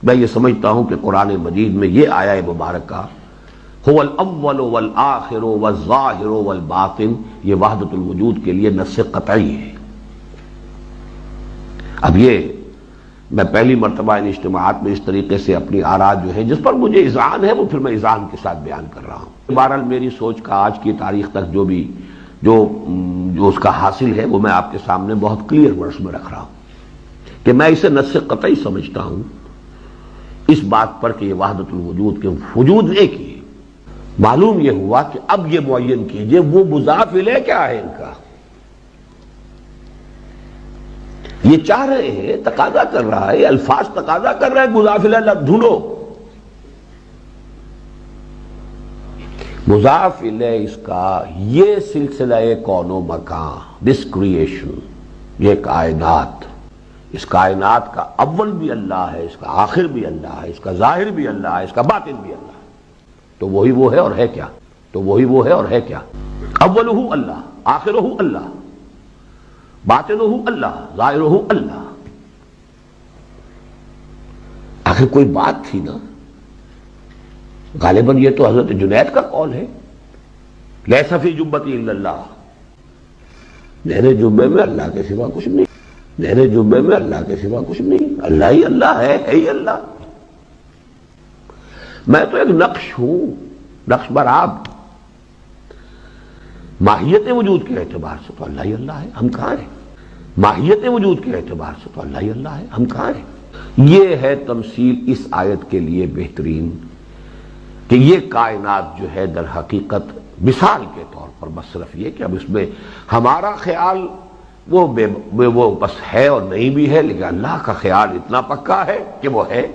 میں یہ سمجھتا ہوں کہ قرآن مجید میں یہ آیہ مبارکہ هو الاول والآخر والظاہر والباطن، یہ وحدت الوجود کے لیے نص قطعی ہے۔ اب یہ میں پہلی مرتبہ ان اجتماعات میں اس طریقے سے اپنی آراء جو ہے جس پر مجھے اذعان ہے وہ پھر میں اذعان کے ساتھ بیان کر رہا ہوں۔ بہرحال میری سوچ کا آج کی تاریخ تک جو اس کا حاصل ہے وہ میں آپ کے سامنے بہت کلیئر ورڈز میں رکھ رہا ہوں کہ میں اسے نص قطعی سمجھتا ہوں اس بات پر کہ یہ وحدت الوجود کے وجود ایک ہی ہے۔ معلوم یہ ہوا کہ اب یہ معین کیجئے وہ مضاف الیہ کیا ہے ان کا، یہ چاہ رہے ہیں، تقاضا کر رہا ہے، الفاظ تقاضا کر رہے ہیں مضاف الیہ ڈھونڈو۔ مضاف الیہ اس کا یہ سلسلہ کون و مکان، دس کریشن، یہ کائنات، اس کائنات کا اول بھی اللہ ہے، اس کا آخر بھی اللہ ہے، اس کا ظاہر بھی اللہ ہے، اس کا باطن بھی اللہ ہے۔ تو وہی وہ ہے اور ہے کیا؟ تو وہی وہ ہے اور ہے کیا؟ اولہ اللہ، آخرہ اللہ، باطنہ اللہ، ظاہرہ اللہ۔ آخر کوئی بات تھی نا، غالباً یہ تو حضرت جنید کا قول ہے، لیس فی جبتی الا اللہ، میرے جبے میں اللہ کے سوا کچھ نہیں، میرے جبے میں اللہ کے سوا کچھ نہیں، اللہ ہی اللہ ہے ہی اللہ۔ میں تو ایک نقش ہوں، نقش برآب، ماہیت وجود کے اعتبار سے تو اللہ ہی اللہ ہے، ہم کہاں ہیں؟ ماہیت وجود کے اعتبار سے تو اللہ ہی اللہ ہے، ہم کہاں ہیں؟ یہ ہے تمثیل اس آیت کے لیے بہترین کہ یہ کائنات جو ہے در حقیقت مثال کے طور پر بس صرف یہ کہ اب اس میں ہمارا خیال وہ بس ہے اور نہیں بھی ہے، لیکن اللہ کا خیال اتنا پکا ہے کہ وہ ہے۔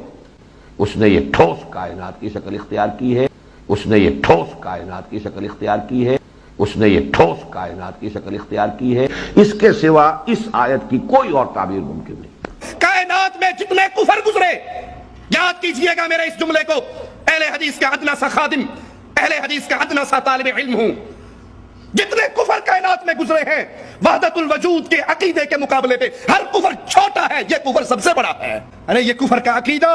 اس نے یہ ٹھوس کائنات کی شکل اختیار کی ہے، اس نے یہ ٹھوس کائنات کی شکل اختیار کی ہے، اس نے یہ ٹھوس کائنات کی شکل اختیار کی ہے۔ اس کے سوا اس آیت کی کوئی اور تعبیر ممکن نہیں۔ کائنات میں جتنے کفر گزرے، یاد کیجئے گا میرے اس جملے کو، اہل حدیث کا ادنا سا خادم، اہل حدیث کا ادنا سا طالب علم ہوں، جتنے کفر کائنات میں گزرے ہیں وحدت الوجود کے عقیدے کے مقابلے پہ ہر کفر چھوٹا ہے، یہ کفر سب سے بڑا ہے۔ ارے یہ کفر کا عقیدہ،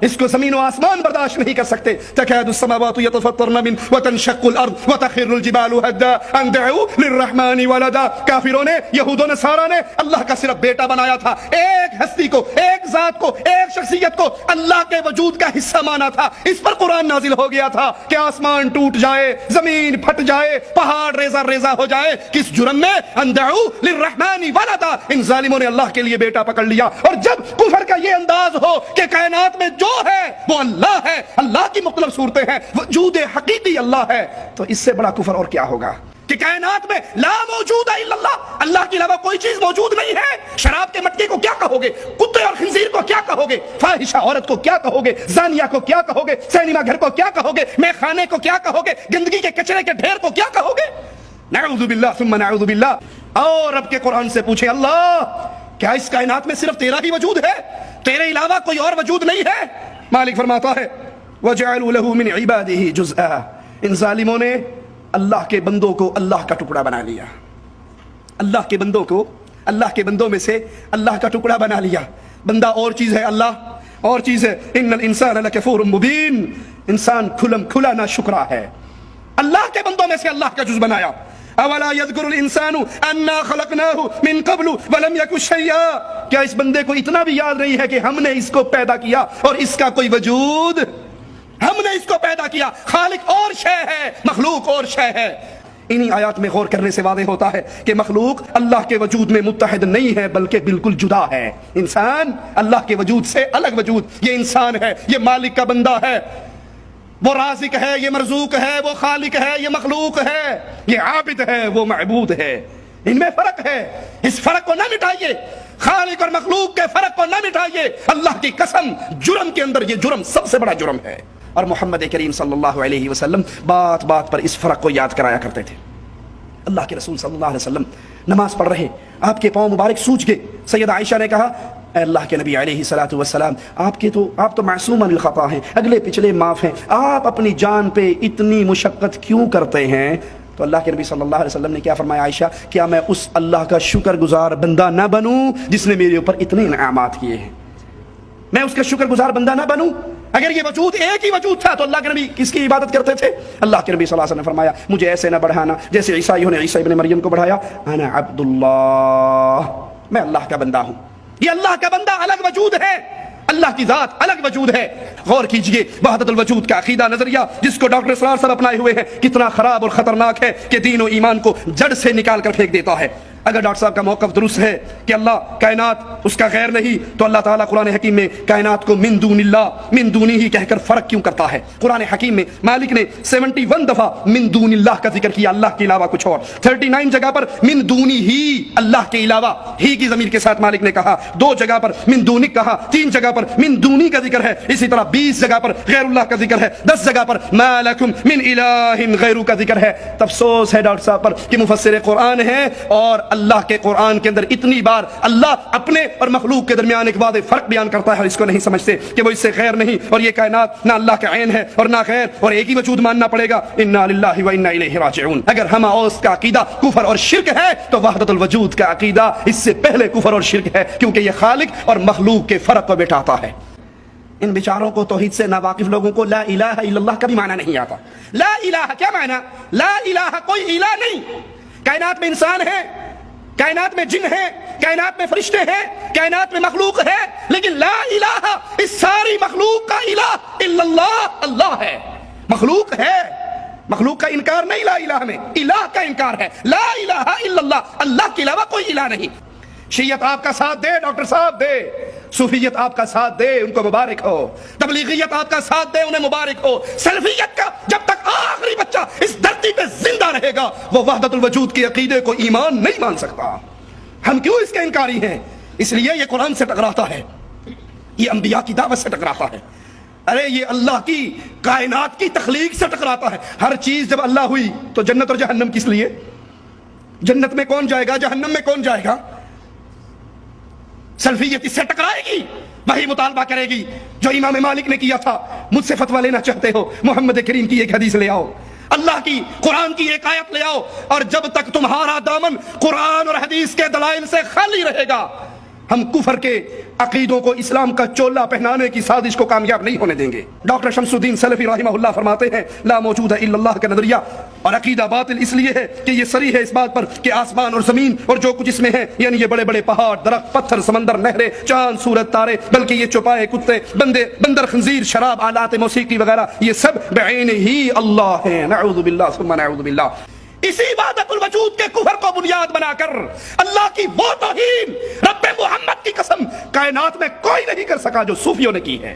اس کو زمین و آسمان برداشت نہیں کر سکتے۔ تکاد السماوات يتفطرن من وتنشق الارض وتخر الجبال هدا ان دعوا للرحمن ولدا۔ کافروں نے، یہود و نصارا نے اللہ کا صرف بیٹا بنایا تھا، ایک ہستی کو، ایک ذات کو، ایک شخصیت کو اللہ کے وجود کا حصہ مانا تھا۔ اس پر قرآن نازل ہو گیا تھا کہ آسمان ٹوٹ جائے، زمین پھٹ جائے، پہاڑ ریزہ ریزہ ہو جائے، کس جرم میں؟ ان دعوا للرحمن ولدا، ان ظالموں نے اللہ کے لیے بیٹا پکڑ لیا۔ اور جب کفر کا یہ انداز ہو کہ کائنات میں جو ہے وہ اللہ ہے، اللہ کی مختلف صورتیں ہیں، وجود حقیقی اللہ ہے، تو اس سے بڑا کفر اور کیا ہوگا؟ کہ کائنات میں لا موجود الا اللہ، اللہ کے علاوہ کوئی چیز موجود نہیں ہے۔ شراب کے مٹکے کو کیا کہو گے؟ کتے اور خنزیر کو کیا کہو گے؟ فاحشہ عورت کو کیا کہو گے؟ زانیہ کو کیا کہو گے؟ سینما گھر کو کیا کہو گے؟ میں خانے کو کیا کہو گے؟ گندگی کے کچرے کے ڈھیر کو کیا کہو گے؟ نعوذ باللہ ثم نعوذ باللہ۔ اور رب کے قرآن سے پوچھیں، اللہ کیا اس کائنات میں صرف تیرا ہی وجود ہے؟ تیرے علاوہ کوئی اور وجود نہیں ہے؟ مالک فرماتا ہے وَجَعَلُوا لَهُ مِنْ عِبَادِهِ جُزْءًا، ان ظالموں نے اللہ کے بندوں کو اللہ کا ٹکڑا بنا لیا، اللہ کے بندوں کو اللہ کے بندوں میں سے اللہ کا ٹکڑا بنا لیا۔ بندہ اور چیز ہے، اللہ اور چیز ہے۔ ان الانسان لکفور مبین، انسان کھلم کھلا نا شکرا ہے۔ اللہ کے بندوں میں سے اللہ کا جز بنایا۔ اولا یذکر الانسان انا خلقناہ من قبل ولم یک شیئا، کیا اس بندے کو اتنا بھی یاد نہیں ہے کہ ہم نے اس کو پیدا کیا اور اس کا کوئی وجود، ہم نے اس کو پیدا کیا۔ خالق اور شے ہے، مخلوق اور شے ہے۔ انہی آیات میں غور کرنے سے واضح ہوتا ہے کہ مخلوق اللہ کے وجود میں متحد نہیں ہے بلکہ بالکل جدا ہے۔ انسان اللہ کے وجود سے الگ وجود، یہ انسان ہے، یہ مالک کا بندہ ہے، وہ رازق ہے، یہ مرزوق ہے، وہ خالق ہے، یہ مخلوق ہے، یہ عابد ہے، وہ معبود ہے۔ ان میں فرق ہے، اس فرق کو نہ مٹائیے، خالق اور مخلوق کے فرق کو نہ مٹائیے۔ اللہ کی قسم، جرم کے اندر یہ جرم سب سے بڑا جرم ہے۔ اور محمد کریم صلی اللہ علیہ وسلم بات بات پر اس فرق کو یاد کرایا کرتے تھے۔ اللہ کے رسول صلی اللہ علیہ وسلم نماز پڑھ رہے، آپ کے پاؤں مبارک سوج گئے۔ سیدہ عائشہ نے کہا، اے اللہ کے نبی علیہ السلام، آپ تو معصوم عن الخطا ہیں، اگلے پچھلے معاف ہیں، آپ اپنی جان پہ اتنی مشقت کیوں کرتے ہیں؟ تو اللہ کے نبی صلی اللہ علیہ وسلم نے کیا فرمایا، عائشہ کیا میں اس اللہ کا شکر گزار بندہ نہ بنوں جس نے میرے اوپر اتنے انعامات کیے ہیں؟ میں اس کا شکر گزار بندہ نہ بنوں؟ اگر یہ وجود ایک ہی وجود تھا تو اللہ کے نبی کس کی عبادت کرتے تھے؟ اللہ کے نبی صلی اللہ علیہ وسلم نے فرمایا مجھے ایسے نہ بڑھانا جیسے عیسائیوں نے عیسی ابن مریم کو بڑھایا، انا عبد اللہ، میں اللہ کا بندہ ہوں۔ یہ اللہ کا بندہ الگ وجود ہے، اللہ کی ذات الگ وجود ہے۔ غور کیجئے وحدت الوجود کا عقیدہ نظریہ جس کو ڈاکٹر اسرار صاحب اپنائے ہوئے ہیں کتنا خراب اور خطرناک ہے کہ دین و ایمان کو جڑ سے نکال کر پھینک دیتا ہے۔ اگر ڈاکٹر صاحب کا موقف درست ہے کہ اللہ کائنات اس کا غیر نہیں، تو اللہ تعالیٰ قرآن حکیم میں کائنات کو من دون اللہ، من دونی ہی کہہ کر فرق کیوں کرتا ہے؟ قرآن حکیم میں مالک نے 71 دفعہ من دون اللہ کا ذکر کیا، اللہ کے علاوہ کچھ اور، 39 جگہ پر من دونی ہی، اللہ کے علاوہ ہی کی ضمیر کے ساتھ مالک نے کہا، 2 جگہ پر من دونک کہا، 3 جگہ پر من دونی کا ذکر ہے، اسی طرح 20 جگہ پر غیر اللہ کا ذکر ہے، 10 جگہ پر ما لکم من الہ غیرہ کا ذکر ہے۔ افسوس ہے ڈاکٹر صاحب پر کہ مفسر قرآن ہے اور اللہ کے قرآن کے اندر اتنی بار اللہ اپنے اور مخلوق کے درمیان ایک واضح فرق بیان کرتا ہے اور اس کو نہیں سمجھتے کہ وہ اس سے غیر نہیں، اور یہ کائنات نہ اللہ کا عین ہے اور نہ غیر، اور ایک ہی وجود ماننا پڑے گا۔ انا للہ و انا الیہ راجعون۔ اگر ہم اوس کا عقیدہ کفر اور شرک ہے تو وحدت الوجود کا عقیدہ اس سے پہلے کفر اور شرک ہے، کیونکہ یہ خالق اور مخلوق کے فرق کو بٹھاتا ہے۔ ان بیچاروں کو توحید سے ناواقف لوگوں کو لا الہ الا اللہ کا بھی معنی نہیں آتا۔ لا الہ کیا معنی؟ لا الہ کوئی الہ نہیں۔ کائنات میں انسان ہے، کائنات میں جن ہے، کائنات میں فرشتے ہیں، کائنات میں مخلوق ہے، لیکن لا الہ اس ساری مخلوق کا الہ الا اللہ، اللہ ہے۔ مخلوق ہے، مخلوق کا انکار نہیں لا الہ میں، الہ کا انکار ہے۔ لا الہ الا اللہ، اللہ کے علاوہ کوئی الہ نہیں۔ شیعت آپ کا ساتھ دے ڈاکٹر صاحب دے، صوفیت آپ کا ساتھ دے ان کو مبارک ہو، تبلیغیت آپ کا ساتھ دے انہیں مبارک ہو، سلفیت کا جب تک آخری بچہ اس دھرتی پہ زندہ رہے گا وہ وحدت الوجود کے عقیدے کو ایمان نہیں مان سکتا۔ ہم کیوں اس کے انکاری ہیں؟ اس لیے یہ قرآن سے ٹکراتا ہے، یہ انبیاء کی دعوت سے ٹکراتا ہے، ارے یہ اللہ کی کائنات کی تخلیق سے ٹکراتا ہے۔ ہر چیز جب اللہ ہوئی تو جنت اور جہنم کس لیے؟ جنت میں کون جائے گا، جہنم میں کون جائے گا؟ سلفیت اس سے ٹکرائے گی، وہی مطالبہ کرے گی جو امام مالک نے کیا تھا۔ مجھ سے فتویٰ لینا چاہتے ہو محمد کریم کی ایک حدیث لے آؤ، اللہ کی قرآن کی ایک آیت لے آؤ، اور جب تک تمہارا دامن قرآن اور حدیث کے دلائل سے خالی رہے گا ہم کفر کے عقیدوں کو اسلام کا چولا پہنانے کی سازش کو کامیاب نہیں ہونے دیں گے۔ ڈاکٹر شمس الدین سلفی رحمہ اللہ فرماتے ہیں لا موجود الا اللہ کا نظریہ اور عقیدہ باطل اس لیے ہے کہ یہ صریح ہے اس بات پر کہ آسمان اور زمین اور جو کچھ اس میں ہے، یعنی یہ بڑے بڑے پہاڑ، درخت، پتھر، سمندر، نہریں، چاند، سورج، تارے، بلکہ یہ چوپائے، کتے، بندر، خنزیر، شراب، آلات موسیقی وغیرہ، یہ سب بعین ہی اللہ ہیں۔ نعوذ باللہ ثم نعوذ باللہ۔ اسی وحدت الوجود کے کفر کو بنیاد بنا کر اللہ کی وہ توہین رب محمد کی قسم کائنات میں کوئی نہیں کر سکا جو صوفیوں نے کی ہے۔